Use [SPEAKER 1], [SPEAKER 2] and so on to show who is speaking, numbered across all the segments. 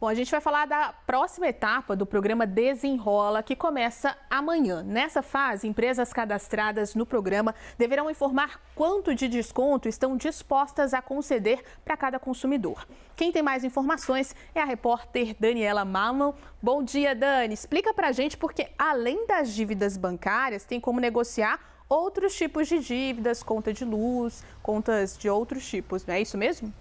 [SPEAKER 1] Bom, a gente vai falar da próxima etapa do programa Desenrola, que começa amanhã. Nessa fase, empresas cadastradas no programa deverão informar quanto de desconto estão dispostas a conceder para cada consumidor. Quem tem mais informações é a repórter Daniela Malman. Bom dia, Dani. Explica para a gente porque, além das dívidas bancárias, tem como negociar outros tipos de dívidas, conta de luz, contas de outros tipos, não é isso mesmo?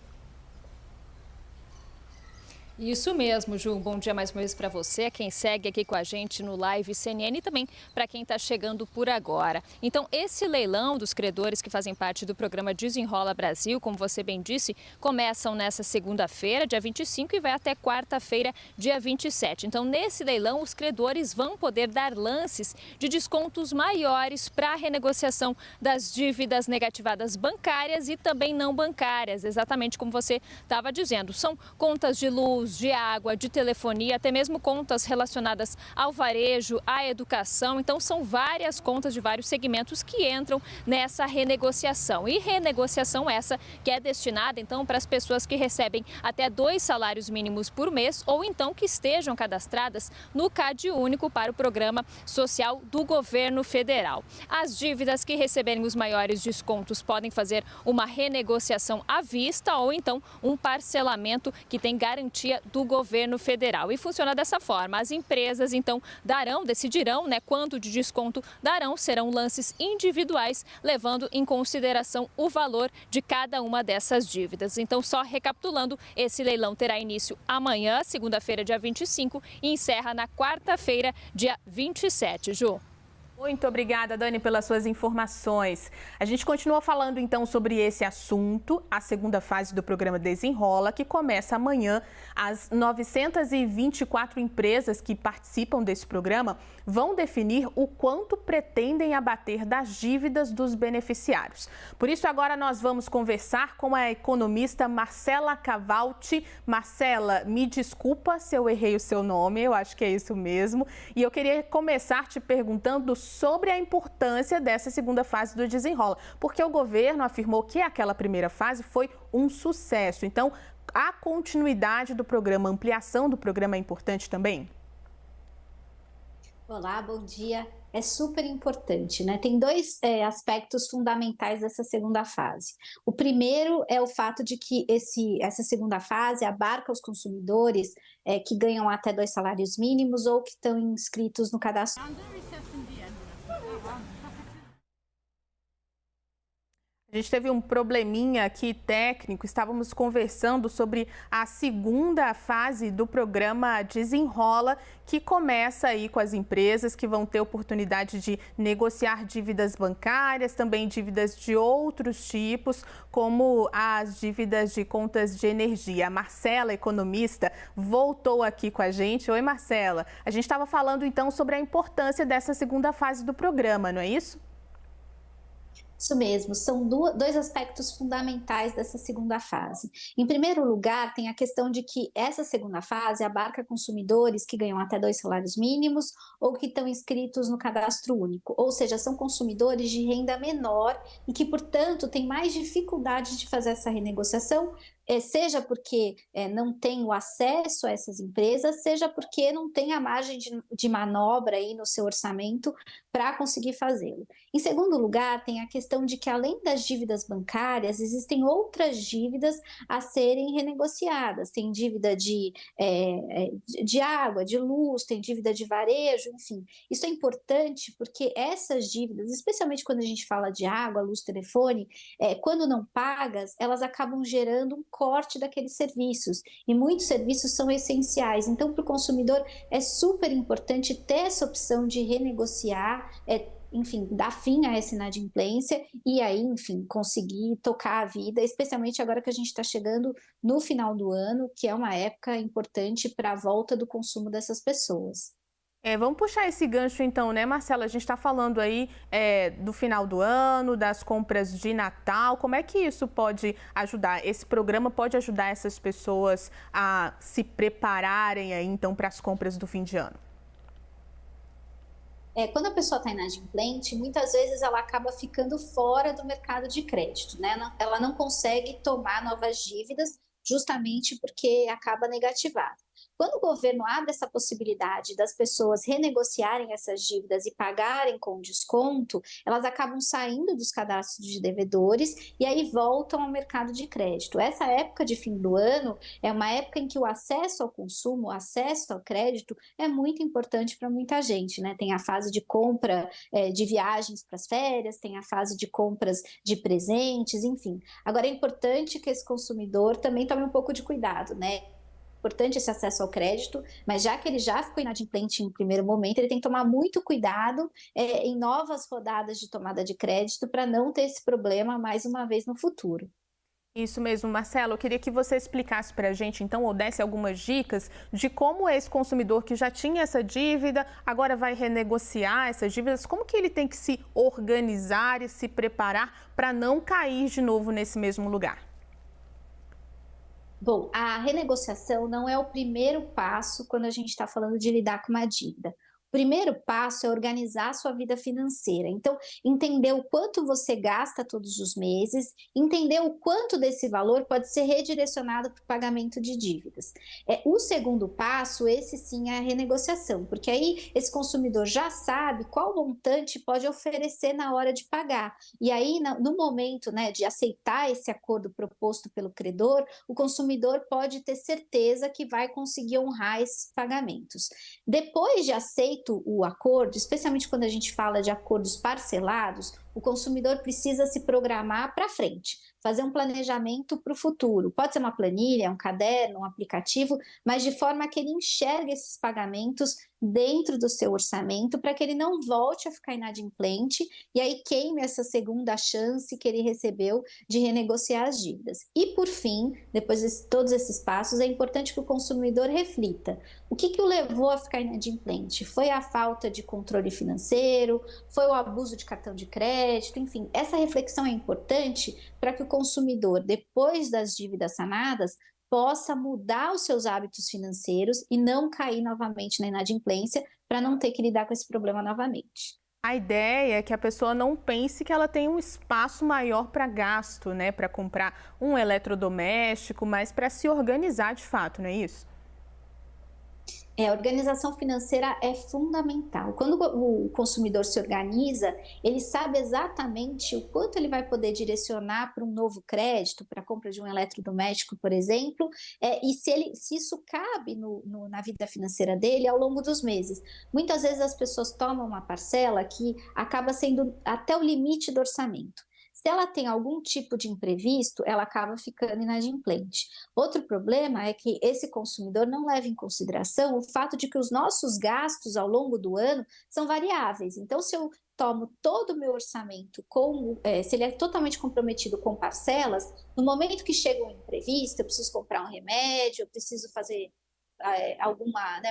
[SPEAKER 2] Isso mesmo, Ju. Bom dia mais uma vez para você, quem segue aqui com a gente no Live CNN e também para quem está chegando por agora. Então, esse leilão dos credores que fazem parte do programa Desenrola Brasil, como você bem disse, começam nessa segunda-feira, dia 25, e vai até quarta-feira, dia 27. Então, nesse leilão, os credores vão poder dar lances de descontos maiores para a renegociação das dívidas negativadas bancárias e também não bancárias, exatamente como você estava dizendo. São contas de luz, de água, de telefonia, até mesmo contas relacionadas ao varejo, à educação. Então, são várias contas de vários segmentos que entram nessa renegociação. E renegociação essa que é destinada, então, para as pessoas que recebem até 2 salários mínimos por mês ou, então, que estejam cadastradas no CAD Único para o Programa Social do Governo Federal. As dívidas que receberem os maiores descontos podem fazer uma renegociação à vista ou, então, um parcelamento que tem garantia do governo federal. E funciona dessa forma. As empresas, então, decidirão, quanto de desconto darão, serão lances individuais, levando em consideração o valor de cada uma dessas dívidas. Então, só recapitulando, esse leilão terá início amanhã, segunda-feira, dia 25, e encerra na quarta-feira, dia 27. Ju.
[SPEAKER 1] Muito obrigada, Dani, pelas suas informações. A gente continua falando, então, sobre esse assunto, a segunda fase do programa Desenrola, que começa amanhã. As 924 empresas que participam desse programa vão definir o quanto pretendem abater das dívidas dos beneficiários. Por isso, agora nós vamos conversar com a economista Marcela Cavalti. Marcela, me desculpa se eu errei o seu nome, eu acho que é isso mesmo. E eu queria começar te perguntando sobre a importância dessa segunda fase do Desenrola, porque o governo afirmou que aquela primeira fase foi um sucesso. Então, a continuidade do programa, a ampliação do programa é importante também?
[SPEAKER 3] Olá, bom dia. É super importante, né? Tem dois aspectos fundamentais dessa segunda fase. O primeiro é o fato de que essa segunda fase abarca os consumidores que ganham até 2 salários mínimos ou que estão inscritos no cadastro.
[SPEAKER 1] A gente teve um probleminha aqui técnico, estávamos conversando sobre a segunda fase do programa Desenrola, que começa aí com as empresas que vão ter oportunidade de negociar dívidas bancárias, também dívidas de outros tipos, como as dívidas de contas de energia. A Marcela, economista, voltou aqui com a gente. Oi, Marcela. A gente estava falando então sobre a importância dessa segunda fase do programa, não é isso?
[SPEAKER 3] Isso mesmo, são dois aspectos fundamentais dessa segunda fase. Em primeiro lugar, tem a questão de que essa segunda fase abarca consumidores que ganham até 2 salários mínimos ou que estão inscritos no cadastro único, ou seja, são consumidores de renda menor e que, portanto, têm mais dificuldade de fazer essa renegociação, seja porque não tem o acesso a essas empresas, seja porque não tem a margem de manobra aí no seu orçamento para conseguir fazê-lo. Em segundo lugar, tem a questão de que, além das dívidas bancárias, existem outras dívidas a serem renegociadas. Tem dívida de água, de luz, tem dívida de varejo, enfim. Isso é importante porque essas dívidas, especialmente quando a gente fala de água, luz, telefone, quando não pagas, elas acabam gerando um corte daqueles serviços, e muitos serviços são essenciais. Então, para o consumidor é super importante ter essa opção de renegociar, enfim, dar fim a essa inadimplência e aí, enfim, conseguir tocar a vida, especialmente agora que a gente está chegando no final do ano, que é uma época importante para a volta do consumo dessas pessoas.
[SPEAKER 1] Vamos puxar esse gancho então, né, Marcela? A gente está falando aí do final do ano, das compras de Natal. Como é que isso pode ajudar? Esse programa pode ajudar essas pessoas a se prepararem aí, então, para as compras do fim de ano?
[SPEAKER 3] Quando a pessoa está inadimplente, muitas vezes ela acaba ficando fora do mercado de crédito, né? Ela não consegue tomar novas dívidas justamente porque acaba negativada. Quando o governo abre essa possibilidade das pessoas renegociarem essas dívidas e pagarem com desconto, elas acabam saindo dos cadastros de devedores e aí voltam ao mercado de crédito. Essa época de fim do ano é uma época em que o acesso ao consumo, o acesso ao crédito é muito importante para muita gente, né? Tem a fase de compra de viagens para as férias, tem a fase de compras de presentes, enfim. Agora é importante que esse consumidor também tome um pouco de cuidado, né? Importante esse acesso ao crédito, mas já que ele já ficou inadimplente em primeiro momento, ele tem que tomar muito cuidado em novas rodadas de tomada de crédito para não ter esse problema mais uma vez no futuro.
[SPEAKER 1] Isso mesmo, Marcelo. Eu queria que você explicasse para a gente, então, ou desse algumas dicas de como esse consumidor que já tinha essa dívida, agora vai renegociar essas dívidas, como que ele tem que se organizar e se preparar para não cair de novo nesse mesmo lugar?
[SPEAKER 3] Bom, a renegociação não é o primeiro passo quando a gente está falando de lidar com uma dívida. O primeiro passo é organizar a sua vida financeira. Então, entender o quanto você gasta todos os meses, entender o quanto desse valor pode ser redirecionado para o pagamento de dívidas. O segundo passo, esse sim é a renegociação, porque aí esse consumidor já sabe qual montante pode oferecer na hora de pagar. E aí, no momento, né, de aceitar esse acordo proposto pelo credor, o consumidor pode ter certeza que vai conseguir honrar esses pagamentos. Depois de aceito o acordo, especialmente quando a gente fala de acordos parcelados, o consumidor precisa se programar para frente, fazer um planejamento para o futuro. Pode ser uma planilha, um caderno, um aplicativo, mas de forma que ele enxergue esses pagamentos dentro do seu orçamento para que ele não volte a ficar inadimplente e aí queime essa segunda chance que ele recebeu de renegociar as dívidas. E por fim, depois de todos esses passos, é importante que o consumidor reflita. O que o levou a ficar inadimplente? Foi a falta de controle financeiro? Foi o abuso de cartão de crédito? Enfim, essa reflexão é importante para que o consumidor, depois das dívidas sanadas, possa mudar os seus hábitos financeiros e não cair novamente na inadimplência para não ter que lidar com esse problema novamente.
[SPEAKER 1] A ideia é que a pessoa não pense que ela tem um espaço maior para gasto, né, para comprar um eletrodoméstico, mas para se organizar de fato, não é isso?
[SPEAKER 3] A organização financeira é fundamental. Quando o consumidor se organiza, ele sabe exatamente o quanto ele vai poder direcionar para um novo crédito, para a compra de um eletrodoméstico, por exemplo, e se isso cabe na vida financeira dele ao longo dos meses. Muitas vezes as pessoas tomam uma parcela que acaba sendo até o limite do orçamento. Se ela tem algum tipo de imprevisto, ela acaba ficando inadimplente. Outro problema é que esse consumidor não leva em consideração o fato de que os nossos gastos ao longo do ano são variáveis. Então, se eu tomo todo o meu orçamento, se ele é totalmente comprometido com parcelas, no momento que chega um imprevisto, eu preciso comprar um remédio, eu preciso fazer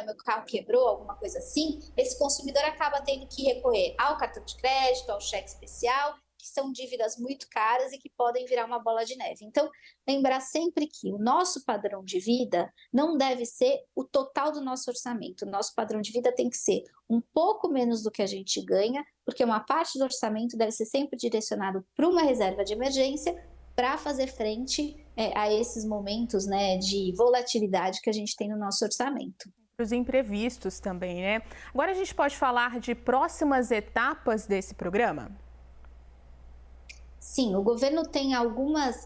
[SPEAKER 3] meu carro quebrou, alguma coisa assim, esse consumidor acaba tendo que recorrer ao cartão de crédito, ao cheque especial, que são dívidas muito caras e que podem virar uma bola de neve. Então, lembrar sempre que o nosso padrão de vida não deve ser o total do nosso orçamento. O nosso padrão de vida tem que ser um pouco menos do que a gente ganha, porque uma parte do orçamento deve ser sempre direcionado para uma reserva de emergência para fazer frente a esses momentos, né, de volatilidade que a gente tem no nosso orçamento.
[SPEAKER 1] Os imprevistos também, né? Agora a gente pode falar de próximas etapas desse programa?
[SPEAKER 3] Sim, o governo tem algumas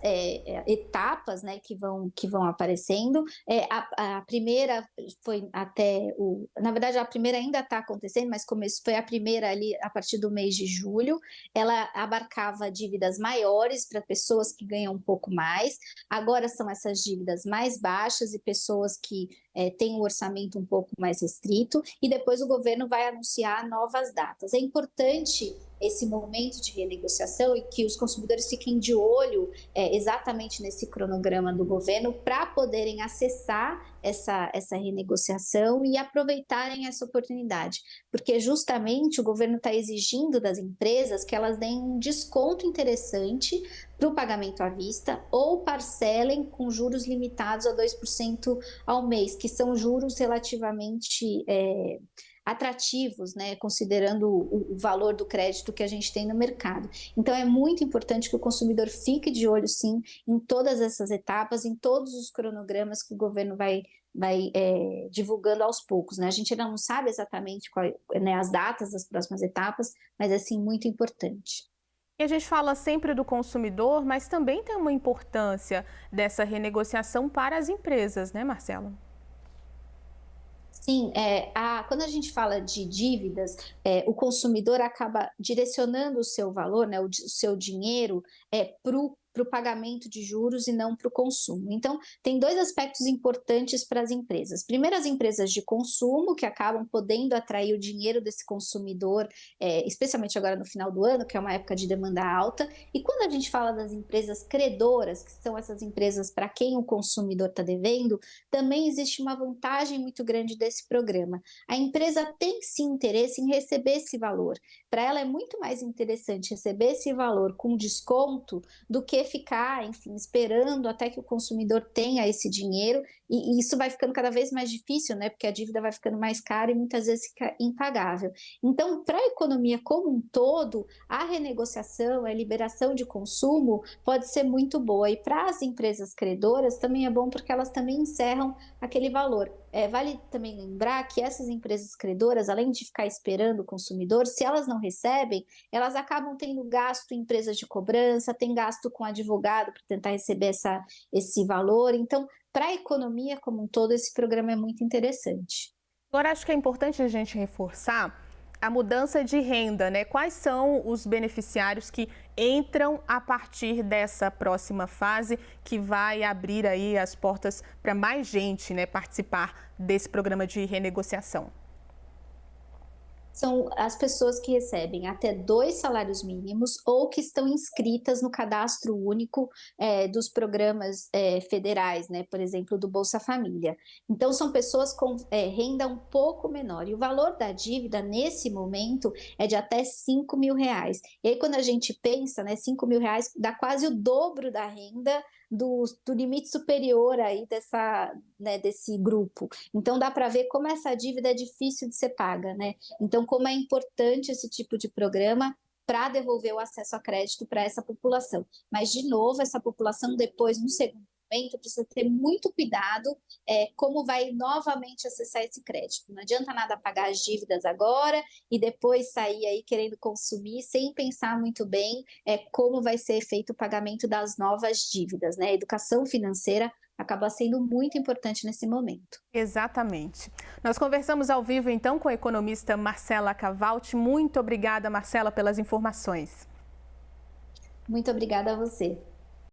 [SPEAKER 3] etapas, né, que vão aparecendo. A primeira foi na verdade, a primeira ainda está acontecendo, mas foi a primeira ali a partir do mês de julho. Ela abarcava dívidas maiores para pessoas que ganham um pouco mais. Agora são essas dívidas mais baixas e pessoas que têm um orçamento um pouco mais restrito. E depois o governo vai anunciar novas datas. É importante esse momento de renegociação e que os consumidores fiquem de olho exatamente nesse cronograma do governo para poderem acessar essa renegociação e aproveitarem essa oportunidade, porque justamente o governo está exigindo das empresas que elas deem um desconto interessante para o pagamento à vista ou parcelem com juros limitados a 2% ao mês, que são juros relativamente atrativos, né, considerando o valor do crédito que a gente tem no mercado. Então é muito importante que o consumidor fique de olho sim em todas essas etapas, em todos os cronogramas que o governo vai divulgando aos poucos, né? A gente ainda não sabe exatamente né, as datas das próximas etapas, mas é sim muito importante.
[SPEAKER 1] E a gente fala sempre do consumidor, mas também tem uma importância dessa renegociação para as empresas, né, Marcelo?
[SPEAKER 3] Sim, quando a gente fala de dívidas, o consumidor acaba direcionando o seu valor, né, o seu dinheiro, para o pagamento de juros e não para o consumo. Então, tem dois aspectos importantes para as empresas. Primeiro, as empresas de consumo, que acabam podendo atrair o dinheiro desse consumidor, especialmente agora no final do ano, que é uma época de demanda alta. E quando a gente fala das empresas credoras, que são essas empresas para quem o consumidor está devendo, também existe uma vantagem muito grande desse programa. A empresa tem sim interesse em receber esse valor. Para ela é muito mais interessante receber esse valor com desconto do que ficar, enfim, esperando até que o consumidor tenha esse dinheiro, e isso vai ficando cada vez mais difícil, né? Porque a dívida vai ficando mais cara e muitas vezes fica impagável. Então, para a economia como um todo, a renegociação, a liberação de consumo pode ser muito boa. E para as empresas credoras também é bom, porque elas também encerram aquele valor. Vale também lembrar que essas empresas credoras, além de ficar esperando o consumidor, se elas não recebem, elas acabam tendo gasto em empresas de cobrança, tem gasto com advogado para tentar receber esse valor. Então, para a economia como um todo, esse programa é muito interessante.
[SPEAKER 1] Agora, acho que é importante a gente reforçar a mudança de renda, né? Quais são os beneficiários que entram a partir dessa próxima fase, que vai abrir aí as portas para mais gente, né, participar desse programa de renegociação?
[SPEAKER 3] São as pessoas que recebem até 2 salários mínimos ou que estão inscritas no cadastro único dos programas federais, né? Por exemplo, do Bolsa Família. Então, são pessoas com renda um pouco menor. E o valor da dívida, nesse momento, é de até R$ 5.000. E aí, quando a gente pensa, né, R$ 5.000 dá quase o dobro da renda do limite superior aí desse grupo. Então, dá para ver como essa dívida é difícil de ser paga, né? Então, como é importante esse tipo de programa para devolver o acesso a crédito para essa população. Mas, de novo, essa população depois, no segundo momento, precisa ter muito cuidado como vai novamente acessar esse crédito. Não adianta nada pagar as dívidas agora e depois sair aí querendo consumir sem pensar muito bem como vai ser feito o pagamento das novas dívidas, né? A educação financeira acaba sendo muito importante nesse momento.
[SPEAKER 1] Exatamente. Nós conversamos ao vivo, então, com a economista Marcela Cavalti. Muito obrigada, Marcela, pelas informações.
[SPEAKER 3] Muito obrigada a você.